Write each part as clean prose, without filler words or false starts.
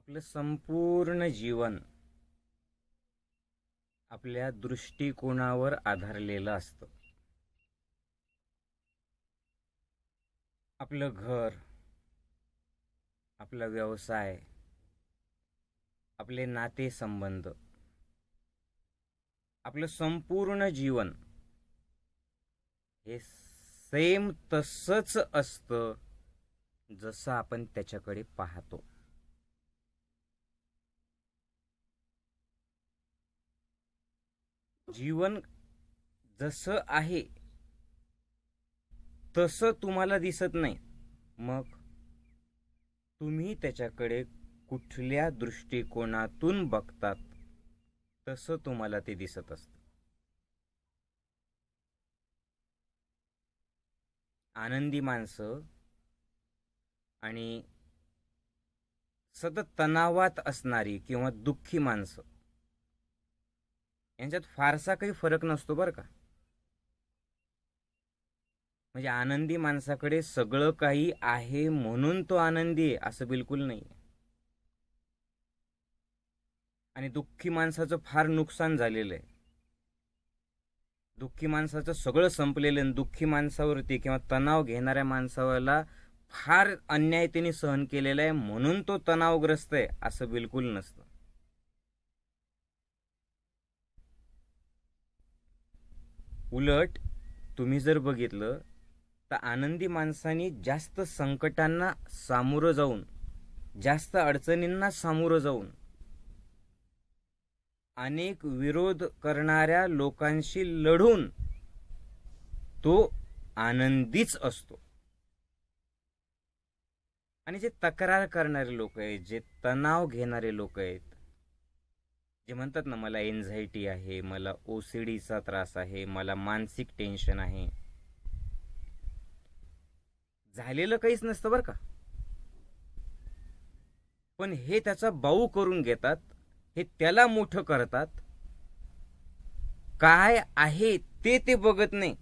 आपलं संपूर्ण जीवन आपल्या दृष्टिकोनावर आधारलेलं असतं. आपलं घर, आपला व्यवसाय, आपले नातेसंबंध, आपलं संपूर्ण जीवन हे सेम तसंच असतं जसं आपण त्याच्याकडे पाहतो. जीवन जसं आहे तसं तुम्हाला दिसत नाही, मग तुम्ही त्याच्याकडे कुठल्या दृष्टिकोनातून बघतात तसं तुम्हाला ते दिसत असतं. आनंदी माणसं आणि सतत तणावात असणारी किंवा दुःखी माणसं यांच्यात फारसा काही फरक नसतो बरं का. म्हणजे आनंदी माणसाकडे सगळं काही आहे म्हणून तो आनंदी आहे असं बिलकुल नाही. आणि दुःखी माणसाचं फार नुकसान झालेलं आहे. दुःखी माणसाचं सगळं संपलेलं आहे. दुःखी माणसावरती किंवा तणाव घेणाऱ्या माणसाला फार अन्याय त्यांनी सहन केलेला आहे म्हणून तो तणावग्रस्त आहे असं बिलकुल नसतं. उलट तुम्ही जर बघितलं तर आनंदी माणसांनी जास्त संकटांना सामोरं जाऊन, जास्त अडचणींना सामोरं जाऊन अनेक विरोध करणाऱ्या लोकांशी लढून तो आनंदीच असतो. आणि जे तक्रार करणारे लोक आहेत, जे तणाव घेणारे लोक आहेत, जे म्हणतात ना मला एन्झायटी आहे, मला ओसीडीचा त्रास आहे, मला मानसिक टेन्शन आहे, झालेलं काहीच नसतं बरं का, पण हे त्याचा बाऊ करून घेतात, हे त्याला मोठं करतात. काय आहे ते ते बघत नाही,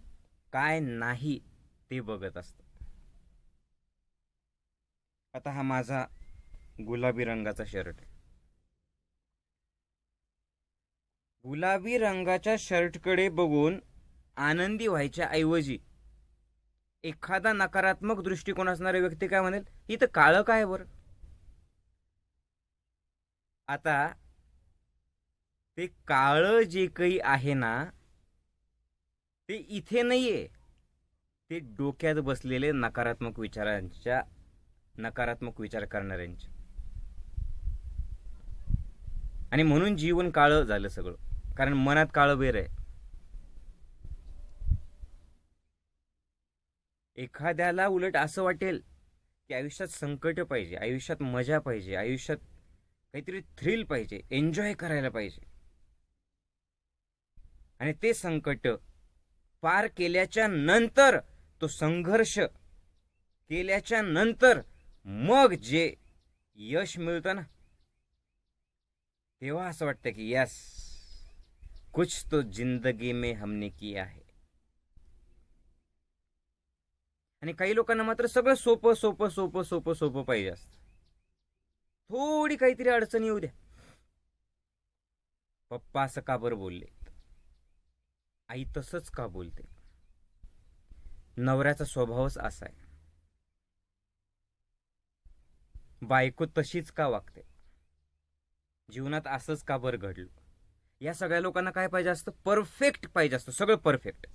काय नाही ते बघत असतात. आता हा माझा गुलाबी रंगाचा शर्ट आहे. गुलाबी रंगाच्या शर्टकडे बघून आनंदी व्हायच्या ऐवजी एखादा नकारात्मक दृष्टिकोन असणारा व्यक्ती काय म्हणेल, इथं काळं काय बरं. आता ते काळं जे काही आहे ना ते इथे नाहीये, ते डोक्यात बसलेले नकारात्मक विचार करणाऱ्यांच्या. आणि म्हणून जीवन काळं झालं सगळं, कारण मनात काळं बेर आहे. एखाद्याला उलट असं वाटेल की आयुष्यात संकट पाहिजे, आयुष्यात मजा पाहिजे, आयुष्यात काहीतरी थ्रिल पाहिजे, एन्जॉय करायला पाहिजे. आणि ते संकट पार केल्याच्या नंतर, तो संघर्ष केल्याच्या नंतर मग जे यश मिळतं ना, तेव्हा असं वाटतं की यस, कुछ तो जिंदगी में हमने किया है. आणि काही लोकांना मात्र सगळं सोपं सोपं सोपं सोपं सोपं पाहिजे असतं. थोडी काहीतरी अडचण येऊ द्या, पप्पा असं का बरं बोलले, आई तसंच का बोलते, नवऱ्याचा स्वभावच असा आहे, बायको तशीच का वागते, जीवनात असंच का बरं घडलं. या सगळ्या लोकांना काय पाहिजे असतं, परफेक्ट पाहिजे असतं, सगळं परफेक्ट.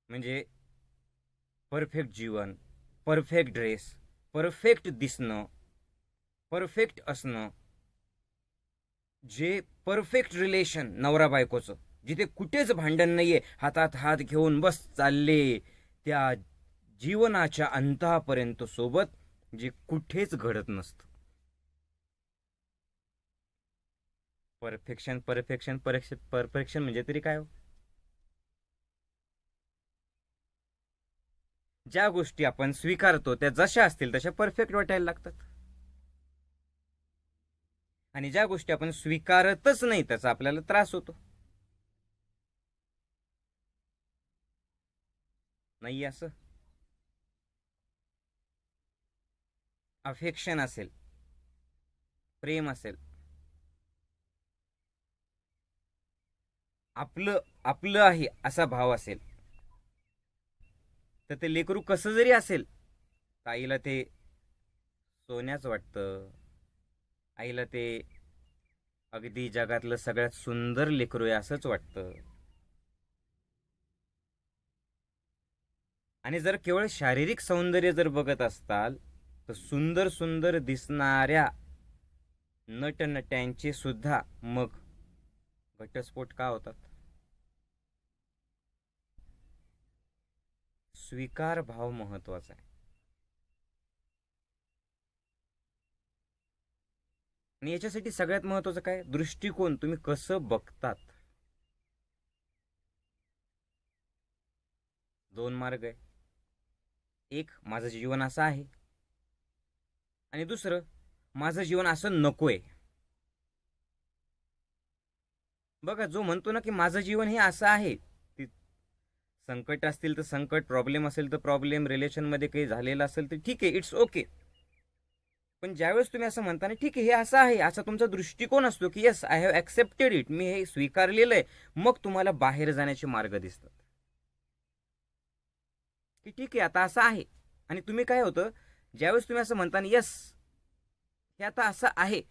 म्हणजे परफेक्ट जीवन, परफेक्ट ड्रेस, परफेक्ट दिसणं, परफेक्ट असणं, जे परफेक्ट रिलेशन नवरा बायकोचं, जिथे कुठेच भांडण नाहीये, हातात हात घेऊन बस चालले त्या जीवनाच्या अंतापर्यंत सोबत, जे कुठेच घडत नसतं. परफेक्शन परफेक्शन परफेक्शन म्हणजे तरी काय हो. ज्या गोष्टी आपण स्वीकारतो त्या जशा असतील तशा परफेक्ट वाटायला लागतात, आणि ज्या गोष्टी आपण स्वीकारतच नाही त्याचा आपल्याला त्रास होतो. नाही असं अफेक्शन असेल, प्रेम असेल, आपलं आपलं आहे असा भाव असेल, तर ते लेकरू कसं जरी असेल, आईला ते सोन्याच वाटतं. आईला ते अगदी जगातलं सगळ्यात सुंदर लेकरू आहे असंच वाटतं. आणि जर केवळ शारीरिक सौंदर्य जर बघत असताल, तर सुंदर सुंदर दिसणाऱ्या नटनट्यांचे सुद्धा मग घटस्फोट का होतात? स्वीकार भाव महत्वाचा आहे. आणि याच्यासाठी सगळ्यात महत्वाचं काय? दृष्टिकोन. तुम्ही कसं बघतात. दोन मार्ग आहे. एक, माझं जीवन असं आहे, आणि दुसरं, माझं जीवन असं नकोय. बघा, जो म्हणतो ना की माझं जीवन हे असं आहे, संकट असतील तर संकट, प्रॉब्लेम असेल तर प्रॉब्लेम, रिलेशनमध्ये काही झालेलं असेल तर ठीक आहे, इट्स ओके. पण ज्यावेळेस तुम्ही असं म्हणता ना, ठीक आहे हे असं आहे, असा तुमचा दृष्टिकोन असतो की yes I have accepted it, मी हे स्वीकारलेलं आहे, मग तुम्हाला बाहेर जाण्याचे मार्ग दिसतात. की ठीक आहे आता असं आहे. आणि तुम्ही काय होतं, ज्यावेळेस तुम्ही असं म्हणता ना येस हे आता असं आहे,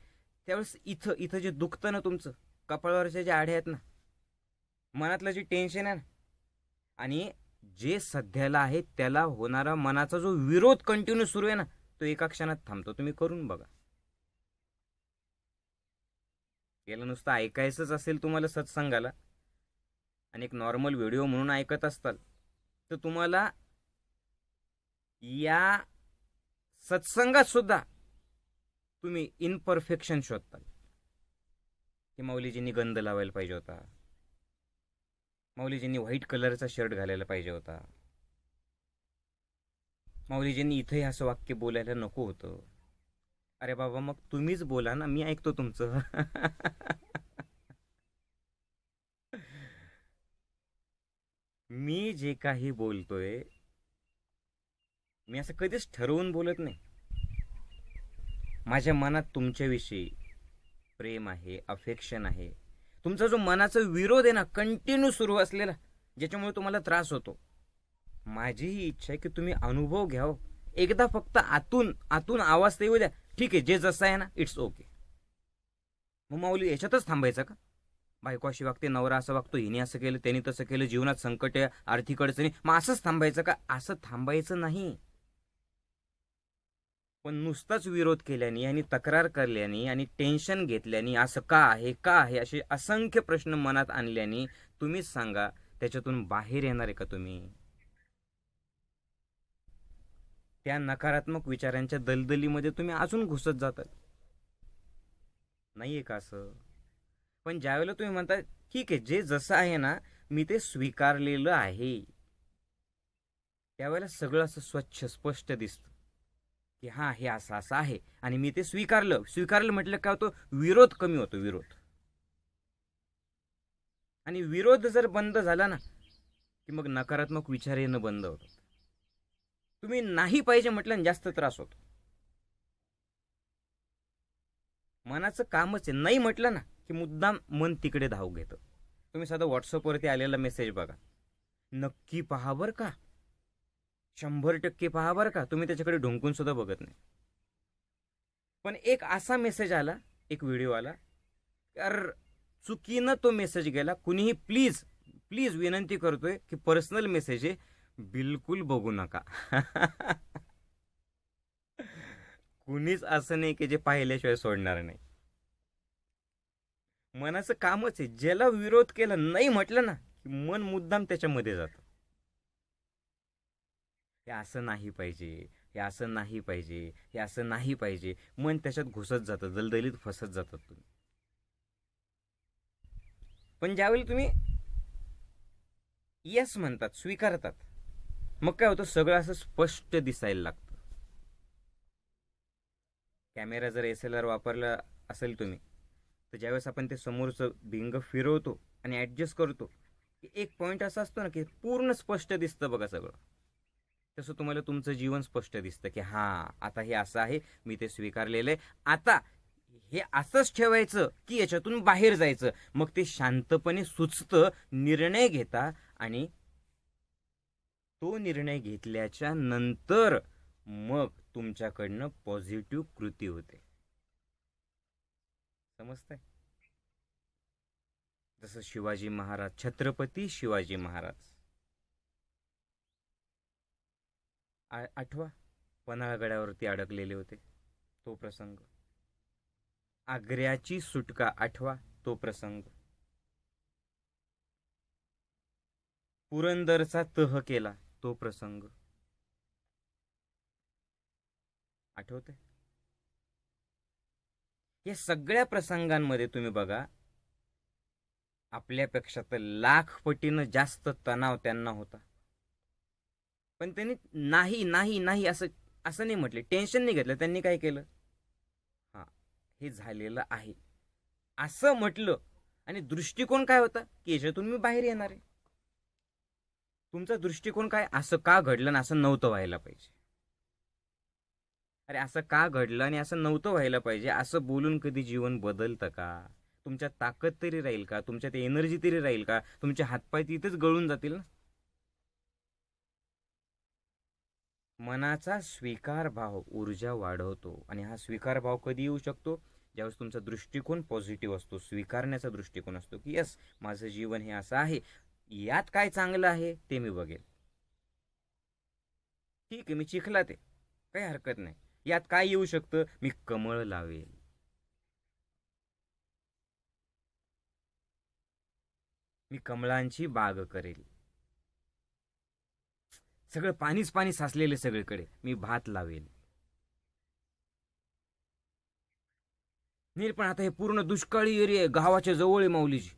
त्यावेळेस इथं इथं जे दुखतं ना तुमचं, कपाळावरच्या जे आढे आहेत ना, मनातलं जे टेन्शन आहे ना, आणि जे सध्याला आहे त्याला होणारा मनाचा जो विरोध कंटिन्यू सुरू आहे ना, तो एका क्षणात थांबतो. तुम्ही करून बघा. याला नुसतं ऐकायचंच असेल तुम्हाला सत्संगाला, आणि एक नॉर्मल व्हिडिओ म्हणून ऐकत असताल, तर तुम्हाला या सत्संगात सुद्धा तुम्ही इनपरफेक्शन शोधताल. की माऊलीजींनी गंध लावायला पाहिजे होता, माऊलीजींनी व्हाईट कलरचा शर्ट घालायला पाहिजे होता, माऊलीजींनी इथंही असं वाक्य बोलायला नको होतं. अरे बाबा, मग तुम्हीच बोला ना, मी ऐकतो तुमचं. मी जे काही बोलतोय, मी असं कधीच ठरवून बोलत नाही. माझ्या मनात तुमच्याविषयी प्रेम आहे, अफेक्शन आहे. तुमचा जो मनाचा विरोध आहे ना, कंटिन्यू सुरू असलेला, ज्याच्यामुळे तुम्हाला त्रास होतो, माझी ही इच्छा आहे की तुम्ही अनुभव घ्याव. एकदा फक्त आतून आतून आवाज तर येऊ द्या, ठीक आहे जे जसं आहे ना इट्स ओके. मग माऊली याच्यातच थांबायचं का? बायको अशी वागते, नवरा असं वागतो, हिने असं केलं, त्यांनी तसं केलं, जीवनात संकट आहे, आर्थिक अडचणी, मग असंच थांबायचं का? असं थांबायचं नाही. पण नुसताच विरोध केल्याने आणि तक्रार करल्याने आणि टेन्शन घेतल्याने, असं का आहे का आहे असे असंख्य प्रश्न मनात आणल्याने, तुम्हीच सांगा त्याच्यातून बाहेर येणार आहे का तुम्ही? त्या नकारात्मक विचारांच्या दलदलीमध्ये तुम्ही अजून घुसत जातात. नाहीये का असं? पण ज्यावेळेला तुम्ही म्हणता ठीक आहे जे जसं आहे ना मी ते स्वीकारलेलं आहे, त्यावेळेला सगळं असं स्वच्छ स्पष्ट दिसतं की हा हे असं असं आहे, आणि मी ते स्वीकारलं. स्वीकारलं म्हटलं काय होतं? विरोध कमी होतो, विरोध. आणि विरोध जर बंद झाला ना, की मग नकारात्मक विचार येणं बंद होतात. तुम्ही नाही पाहिजे म्हटलं ना, जास्त त्रास होतो. मनाचं कामच आहे, नाही म्हटलं ना की मुद्दाम मन तिकडे धाव घेतं. तुम्ही साधा व्हॉट्सअपवरती आलेला मेसेज बघा, नक्की पहा बरं का, 100% पहा बरं का, तुम्ही त्याच्याकडे ढुंकून सुद्धा बघत नाही. पण एक असा मेसेज आला, एक व्हिडिओ आला, तर चुकीनं तो मेसेज गेला. कुणीही प्लीज प्लीज विनंती करतोय की पर्सनल मेसेज आहे, बिलकुल बघू नका. कुणीच असं नाही की जे पाहिल्याशिवाय सोडणार नाही. मनाचं कामच आहे, ज्याला विरोध केला, नाही म्हटलं ना की मन मुद्दाम त्याच्यामध्ये जातं. हे असं नाही पाहिजे, हे असं नाही पाहिजे, हे असं नाही पाहिजे, मन त्याच्यात घुसत जातं, दलदलीत फसत जातात तुम्ही. पण ज्यावेळी तुम्ही येस म्हणतात, स्वीकारतात, मग काय होतं? सगळं असं स्पष्ट दिसायला लागतं. कॅमेरा जर SLR वापरला असेल तुम्ही, तर ज्यावेळेस आपण ते समोरचं भिंग फिरवतो आणि ॲडजस्ट करतो, एक पॉईंट असा असतो ना की पूर्ण स्पष्ट दिसतं बघा सगळं. तसं तुम्हाला तुमचं जीवन स्पष्ट दिसतं की हां, आता हे असं आहे, मी ते स्वीकारलेलं आहे. आता हे असंच ठेवायचं की याच्यातून बाहेर जायचं. मग ते शांतपणे सुचतं, निर्णय घेता आणि तो निर्णय घेतल्याच्या नंतर मग तुमच्याकडनं पॉझिटिव्ह कृती होते. समजतंय? जसं शिवाजी महाराज, छत्रपती शिवाजी महाराज, आठवा, पन्हाळगडावरती अडकलेले होते, तो प्रसंग. आग्र्याची सुटका, आठवा, तो प्रसंग. पुरंदरचा तह केला, तो प्रसंग. आठवते? या सगळ्या प्रसंगांमध्ये तुम्ही बघा, आपल्यापेक्षा तर लाख पटीनं जास्त तणाव त्यांना होता, पण त्यांनी नाही नाही नाही असं असं नाही म्हटले, टेन्शन नाही घेतलं. त्यांनी काय केलं? हा, हे झालेलं आहे असं म्हटलं. आणि दृष्टिकोन काय होता की याच्यातून मी बाहेर येणार आहे. तुमचा दृष्टिकोन काय? असं का घडलं ना असं नव्हतं व्हायला पाहिजे. अरे असं का घडलं आणि असं नव्हतं व्हायला पाहिजे असं बोलून कधी जीवन बदलतं का? तुमच्यात ताकद तरी राहील का? तुमच्यात एनर्जी तरी राहील का? तुमचे हातपाय तिथेच गळून जातील ना. मनाचा स्वीकार भाव ऊर्जा वाढवतो. आणि हा स्वीकार भाव कधी येऊ शकतो? ज्यावेळेस तुमचा दृष्टिकोन पॉझिटिव्ह असतो, स्वीकारण्याचा दृष्टिकोन असतो की यस, माझं जीवन हे असं आहे, यात काय चांगलं आहे ते मी बघेल. ठीक आहे, मी चिखलात आहे, काही हरकत नाही. यात काय येऊ शकतं? मी कमळ लावेल, मी कमळांची बाग करेल. सगळं पाणीच पाणी साचलेले सगळीकडे, मी भात लावेल. नाही पण आता हे पूर्ण दुष्काळी एरिया आहे, गावाच्या जवळ आहे माऊलीजी,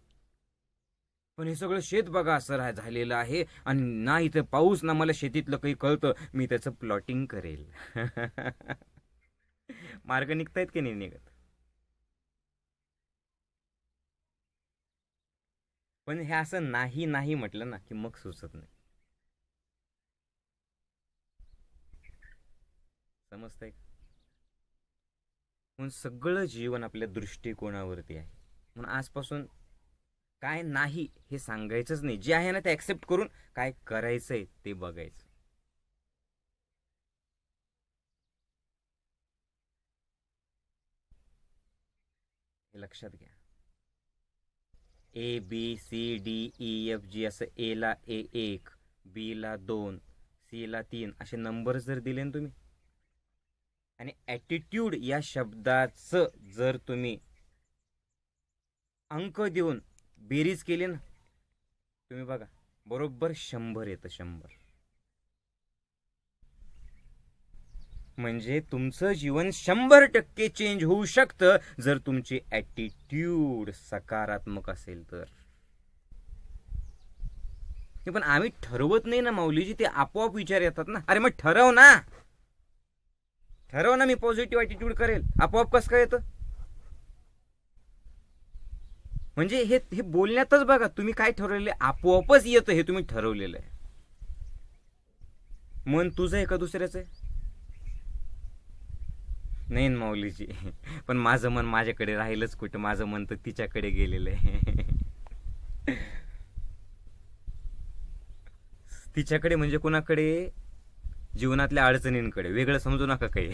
पण हे सगळं शेत बघा असं झालेलं आहे, आणि ना इथं पाऊस ना मला शेतीतलं काही कळतं, मी त्याचं प्लॉटिंग करेल. मार्ग निघतायत की नाही निघत? पण हे असं नाही नाही म्हटलं ना की मग सुचत नाही. समजतंय? म्हणून सगळं जीवन आपल्या दृष्टिकोनावरती आहे. म्हणून आजपासून काय नाही हे सांगायचंच नाही, जे आहे ना ते ऍक्सेप्ट करून काय करायचंय ते बघायचं. हे लक्षात घ्या. ABCDEFG असं ए ला एक, बी ला 2, सी ला 3 असे नंबर जर दिले ना तुम्ही, आणि ॲटिट्यूड या शब्दाचं जर तुम्ही अंक देऊन बेरीज केली ना, तुम्ही बघा बरोबर 100 येतं. 100 म्हणजे तुमचं जीवन 100% चेंज होऊ शकतं जर तुमची ॲटिट्यूड सकारात्मक असेल तर. पण आम्ही ठरवत नाही ना माऊलीजी, ते आपोआप विचार येतात ना. अरे मग ठरव ना, ठरव ना, मी पॉझिटिव्ह ॲटिट्यूड करेल. आपोआप कसं काय येतं? म्हणजे हे हे बोलण्यातच बघा, तुम्ही काय ठरवलेलं आपोआपच येतं, हे तुम्ही ठरवलेलं आहे. मन तुझं आहे का दुसऱ्याचं आहे? नाही माऊलीजी, पण माझं मन माझ्याकडे राहिलंच कुठं, माझं मन तर तिच्याकडे गेलेलं आहे. तिच्याकडे म्हणजे कुणाकडे? जीवनातल्या अडचणींकडे. वेगळं समजू नका काही.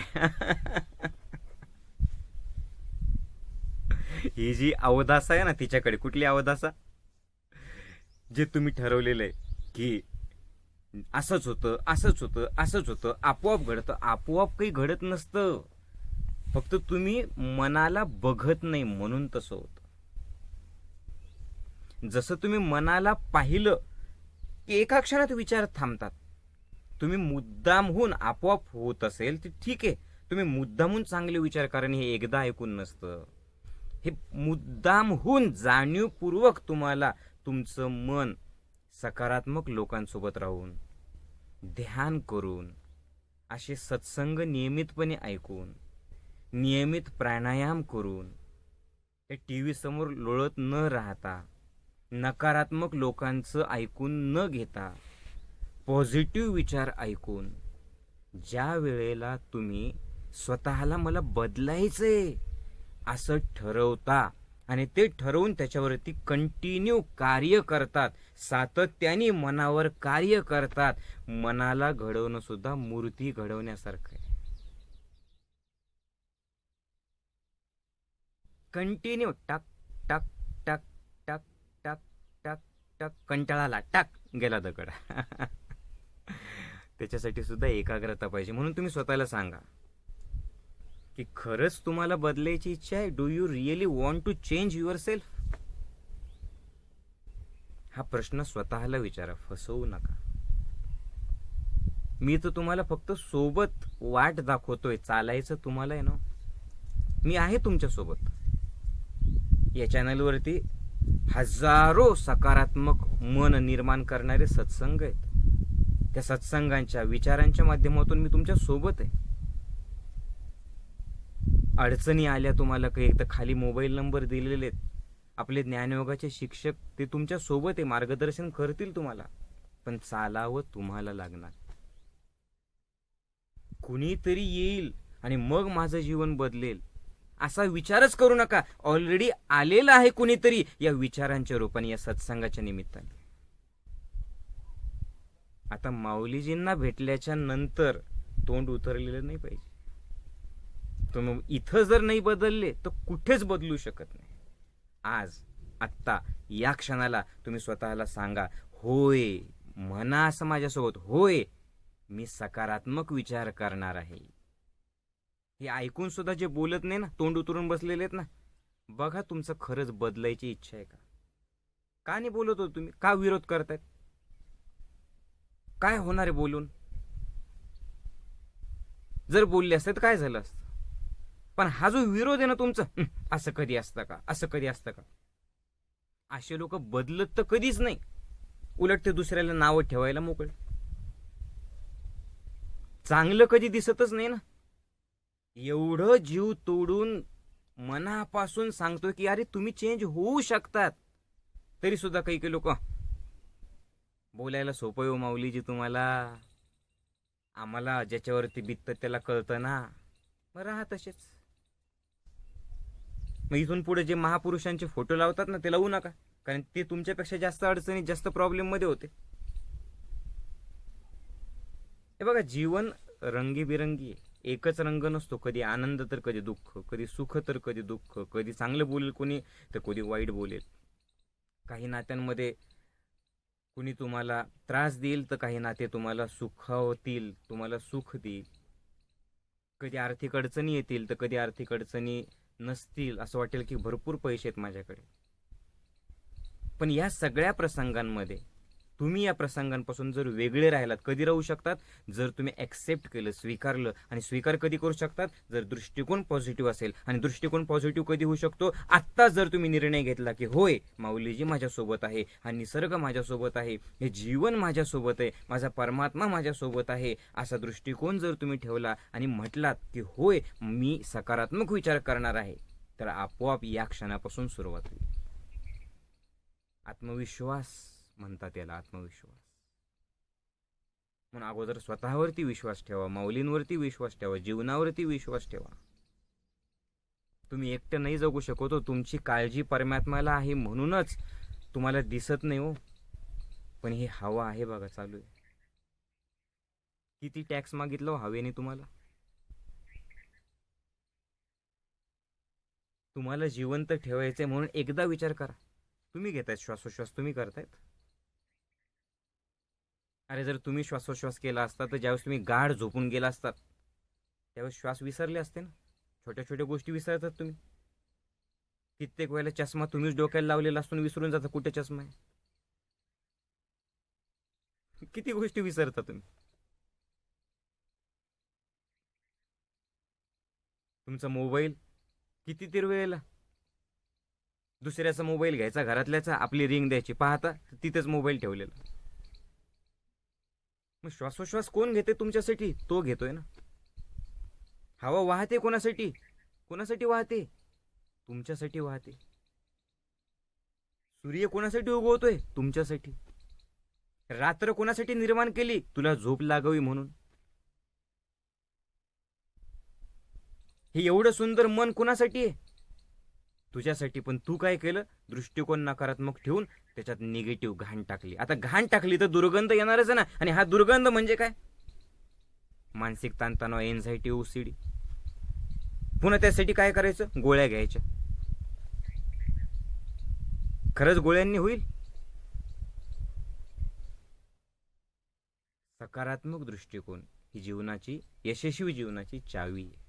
ही जी अवदासा आहे ना तिच्याकडे. कुठली अवदासा? जे तुम्ही ठरवलेलं आहे की असंच होतं, असंच होतं, असंच होतं, आपोआप घडतं. आपोआप काही घडत नसतं, फक्त तुम्ही मनाला बघत नाही म्हणून तसं होतं. जसं तुम्ही मनाला पाहिलं की एका क्षणात विचार थांबतात. तुम्ही मुद्दामहून आपोआप होत असेल तर ठीक आहे, तुम्ही मुद्दामहून चांगले विचार करा, हे एकदा ऐकून नसतं. हे मुद्दामहून जाणीवपूर्वक तुम्हाला तुमचं मन सकारात्मक लोकांसोबत राहून, ध्यान करून, असे सत्संग नियमितपणे ऐकून, नियमित प्राणायाम करून, ते टीव्ही समोर लोळत न राहता, नकारात्मक लोकांचं ऐकून न घेता, पॉझिटिव्ह विचार ऐकून ज्या वेळेला तुम्ही स्वतःला मला बदलायचंय असं ठरवता आणि ते ठरवून त्याच्यावरती कंटिन्यू कार्य करतात, सातत्याने मनावर कार्य करतात, मनाला घडवणं सुद्धा मूर्ती घडवण्यासारखं आहे. कंटिन्यू टाक टाक टाक टाक टाक टाक टाक, कंटाळाला टाक गेला दगड. त्याच्यासाठी सुद्धा एकाग्रता पाहिजे. म्हणून तुम्ही स्वतःला सांगा की खरंच तुम्हाला बदलायची इच्छा आहे. Do you really want to change yourself? हा प्रश्न स्वतःला विचारा, फसवू नका. मी तर तुम्हाला फक्त सोबत वाट दाखवतोय, चालायचं तुम्हाला आहे ना. मी आहे तुमच्या सोबत. या चॅनलवरती हजारो सकारात्मक मन निर्माण करणारे सत्संग आहेत. त्या सत्संगांच्या विचारांच्या माध्यमातून मी तुमच्या सोबत आहे. अडचणी आल्या तुम्हाला काही तर खाली मोबाईल नंबर दिलेले आहेत. आपले ज्ञानयोगाचे शिक्षक ते तुमच्या सोबत आहे, मार्गदर्शन करतील तुम्हाला. पण चालावं तुम्हाला लागणार. कुणीतरी येईल आणि मग माझं जीवन बदलेल असा विचारच करू नका. ऑलरेडी आलेलं आहे कुणीतरी या विचारांच्या रूपाने, या सत्संगाच्या निमित्ताने. आता माऊलीजींना भेटल्याच्या नंतर तोंड उतरलेलं नाही पाहिजे. तुम्ही इथं जर नाही बदलले तर कुठेच बदलू शकत नाही. आज आत्ता या क्षणाला तुम्ही स्वतःला सांगा, होय, म्हणा असं माझ्यासोबत, होय मी सकारात्मक विचार करणार आहे. हे ऐकून सुद्धा जे बोलत नाही ना, तोंड उतरून बसलेले आहेत ना, बघा तुमचं खरंच बदलायची इच्छा आहे का? का नाही बोलत हो तुम्ही? का विरोध करतायत? काय होणार आहे बोलून? जर बोलले असते तर काय झालं असतं? पण हा जो विरोध आहे ना तुमचा, असं कधी असतं का, असं कधी असतं का, असे लोक बदलत तर कधीच नाही. उलट ते दुसऱ्याला नावं ठेवायला मोकळे. चांगलं कधी दिसतच नाही ना. एवढं जीव तोडून मनापासून सांगतोय की अरे तुम्ही चेंज होऊ शकतात, तरी सुद्धा काही काही लोक बोलायला सोपं हो माऊलीजी तुम्हाला, आम्हाला ज्याच्यावरती बित्त त्याला कळतं ना. मग राहा तसेच. मग इथून पुढे जे महापुरुषांचे फोटो लावतात ना ते लावू नका, कारण ते तुमच्यापेक्षा जास्त अडचणीत, जास्त प्रॉब्लेम मध्ये होते. हे बघा, जीवन रंगीबिरंगी आहे. एकच रंग नसतो. कधी आनंद तर कधी दुःख, कधी सुख तर कधी दुःख, कधी चांगलं बोलेल कोणी तर कधी वाईट बोलेल. काही नात्यांमध्ये कुणी तुम्हाला त्रास देईल तर काही नाते तुम्हाला सुखावतील, तुम्हाला सुख देईल. कधी आर्थिक अडचणी येतील तर कधी आर्थिक अडचणी नसतील. असं वाटेल की भरपूर पैसे आहेत माझ्याकडे. पण या सगळ्या प्रसंगांमध्ये तुम्ही या प्रसंगांपासून जर वेगळे राहिलात, कधी राहू शकतात? जर तुम्ही ऍक्सेप्ट केलं, स्वीकारलं. आणि स्वीकार कधी करू शकतात? जर दृष्टिकोन पॉझिटिव्ह असेल. आणि दृष्टिकोन पॉझिटिव्ह कधी होऊ शकतो? आत्ता जर तुम्ही निर्णय घेतला की होय, माऊलीजी माझ्यासोबत आहे, हा निसर्ग माझ्यासोबत आहे, हे जीवन माझ्यासोबत आहे, माझा परमात्मा माझ्यासोबत आहे, असा दृष्टिकोन जर तुम्ही ठेवला आणि म्हटलात की होय मी सकारात्मक विचार करणार आहे, तर आपोआप या क्षणापासून सुरुवात होईल. आत्मविश्वास म्हणतात याला, आत्मविश्वास. म्हणून अगोदर स्वतःवरती विश्वास ठेवा, माऊलींवरती विश्वास ठेवा, जीवनावरती विश्वास ठेवा. तुम्ही एकटं नाही जगू शकत हो. तुमची काळजी परमात्म्याला आहे म्हणूनच तुम्हाला दिसत नाही हो. पण ही हवा आहे बघा, चालू आहे. किती टॅक्स मागितलं हो हवेने तुम्हाला? तुम्हाला जिवंत ठेवायचंय म्हणून एकदा विचार करा. तुम्ही घेतायत श्वासोश्वास, तुम्ही करतायत. अरे जर तुम्ही श्वासोश्वास केला असता तर ज्यावेळेस तुम्ही गाढ झोपून गेला असतात त्यावेळेस श्वास विसरले असते ना. छोट्या छोट्या गोष्टी विसरतात तुम्ही. कित्येक वेळेला चष्मा तुम्हीच डोक्याला लावलेला असतो, विसरून जाता कुठे चष्मा आहे. किती गोष्टी विसरता तुम्ही. तुमचा मोबाईल कितीतरी वेळेला दुसऱ्याचा मोबाईल घ्यायचा, घरातल्याचा, आपली रिंग द्यायची, पाहता तिथेच मोबाईल ठेवलेला. मग श्वासोश्वास कोण घेते तुमच्यासाठी? तो घेतोय ना. हवा वाहते कोणासाठी? कोणासाठी वाहते? तुमच्यासाठी वाहते. सूर्य कोणासाठी उगवतोय? तुमच्यासाठी. रात्र कोणासाठी निर्माण केली? तुला झोप लागावी म्हणून. हे एवढं सुंदर मन कोणासाठी आहे? तुझ्यासाठी. पण तू काय केलं? दृष्टिकोन नकारात्मक ठेवून त्याच्यात निगेटिव्ह घाण टाकली. आता घाण टाकली तर दुर्गंध येणारच आहे ना. आणि हा दुर्गंध म्हणजे काय? मानसिक ताणतणाव, एन्झायटी, ओसीडी. पुन्हा त्यासाठी काय करायचं? गोळ्या घ्यायच्या. खरंच गोळ्यांनी होईल? सकारात्मक दृष्टिकोन ही जीवनाची, यशस्वी जीवनाची चावी आहे.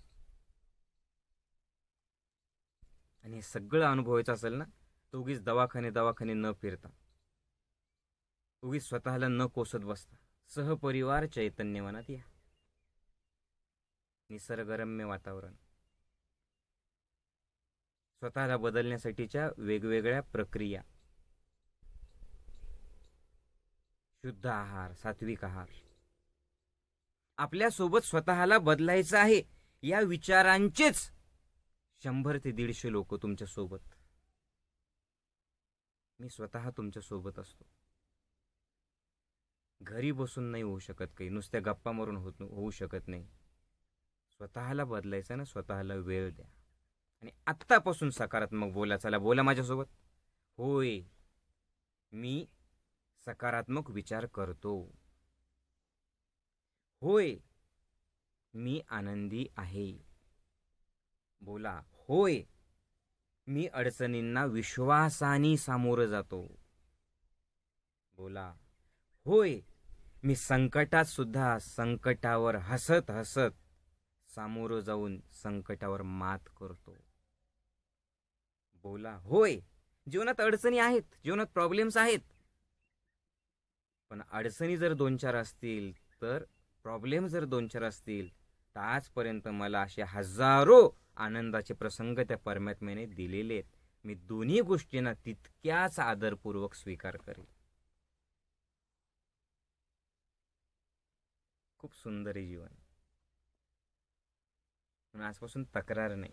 आणि हे सगळं अनुभवायचं असेल ना, तर उगीच दवाखाने न फिरता, उगीच स्वतःला न कोसत बसता, सहपरिवार चैतन्यवनात या. निसर्गरम्य वातावरण, स्वतःला बदलण्यासाठीच्या वेगवेगळ्या प्रक्रिया, शुद्ध आहार, सात्विक आहार. आपल्यासोबत स्वतःला बदलायचं आहे या विचारांचेच 100 ते 150 लोक तुमच्या सोबत. मी स्वतः तुमच्या सोबत असतो. घरी बसून नाही होऊ शकत काही, नुसत्या गप्पा मारून होऊ शकत नाही. स्वतःला बदलायचं ना, स्वतःला वेळ द्या. आणि आत्तापासून सकारात्मक बोला. चला बोला माझ्यासोबत. होय, मी सकारात्मक विचार करतो. होय, मी आनंदी आहे. बोला. होय, मी अडचणींना विश्वासाने सामोरं जातो. बोला. होय, मी संकटात सुद्धा संकटावर हसत हसत सामोरं जाऊन संकटावर मात करतो. बोला. होय, जीवनात अडचणी आहेत, जीवनात प्रॉब्लेम्स आहेत. पण अडचणी जर 2-4 असतील, तर प्रॉब्लेम जर 2-4 असतील, तर आजपर्यंत मला असे हजारो आनंदाचे प्रसंग त्या परमात्म्याने दिलेले आहेत. मी दोन्ही गोष्टींना तितक्याच आदरपूर्वक स्वीकार करेन. खूप सुंदर आहे जीवन. पण आजपासून तक्रार नाही.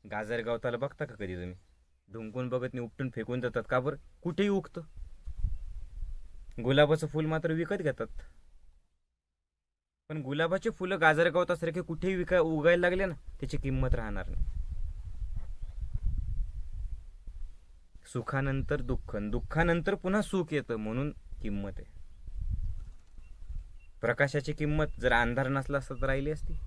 गाजर गवताला बघता का कधी तुम्ही? ढुंकून बघत नाही, उपटून फेकून जातात. का बरं? कुठेही उगतं. गुलाबाचं फुल मात्र विकत घेतात. पण गुलाबाचे फुलं गाजर गवतासारखे कुठेही उगायला लागले ना, त्याची किंमत राहणार नाही. सुखानंतर दुःख, दुःखानंतर पुन्हा सुख येतं, म्हणून किंमत आहे. प्रकाशाची किंमत जर अंधार नसला असता तर राहिली असती.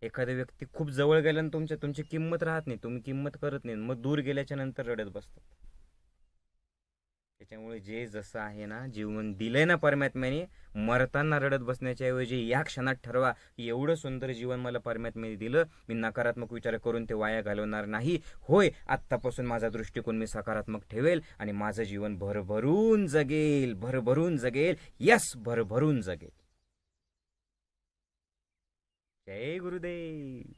एखादा व्यक्ती खूप जवळ गेला ना तुमची किंमत राहत नाही, तुम्ही किंमत करत नाही, मग दूर गेल्याच्या नंतर रडत बसतात. त्याच्यामुळे जे जसं आहे ना, जीवन दिलंय ना परमात्म्याने, मरताना रडत बसण्याच्या ऐवजी या क्षणात ठरवा की एवढं सुंदर जीवन मला परमात्म्याने दिलं, मी नकारात्मक विचार करून ते वाया घालवणार नाही. होय, आत्तापासून माझा दृष्टिकोन मी सकारात्मक ठेवेल आणि माझं जीवन भरभरून जगेल, भरभरून जगेल. यस, भरभरून जगेल. जय गुरुदेव.